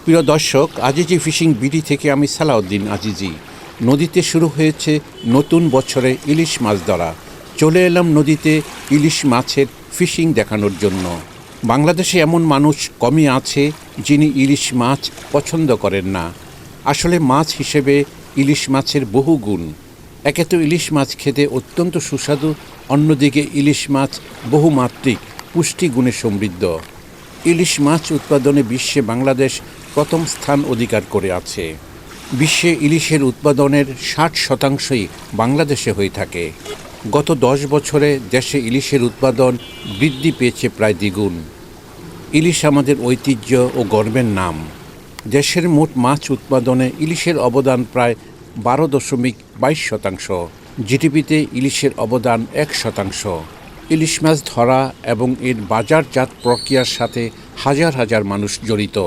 প্রিয় দর্শক, Azizi fishing BD থেকে আমি সালাউদ্দিন আজিজি। নদীতে শুরু হয়েছে নতুন বছরে ইলিশ মাছ ধরা। চলে এলাম নদীতে ইলিশ মাছের ফিশিং দেখানোর জন্য। বাংলাদেশে এমন মানুষ কমই আছে যিনি ইলিশ মাছ পছন্দ করেন না। আসলে মাছ হিসেবে ইলিশ মাছের বহু গুণ। একে তো ইলিশ মাছ খেতে অত্যন্ত সুস্বাদু, অন্যদিকে ইলিশ মাছ বহুমাত্রিক পুষ্টিগুণে সমৃদ্ধ। ইলিশ মাছ উৎপাদনে বিশ্বে বাংলাদেশ প্রথম স্থান অধিকার করে আছে। বিশ্বে ইলিশের উৎপাদনের 60%ই বাংলাদেশে হয়ে থাকে। গত 10 বছরে দেশে ইলিশের উৎপাদন বৃদ্ধি পেয়েছে প্রায় দ্বিগুণ। ইলিশ আমাদের ঐতিহ্য ও গর্বের নাম। দেশের মোট মাছ উৎপাদনে ইলিশের অবদান প্রায় 12.22%। জিডিপিতে ইলিশের অবদান 1%। ইলিশ মাছ ধরা এবং এর বাজারজাত প্রক্রিয়ার সাথে হাজার হাজার মানুষ জড়িত।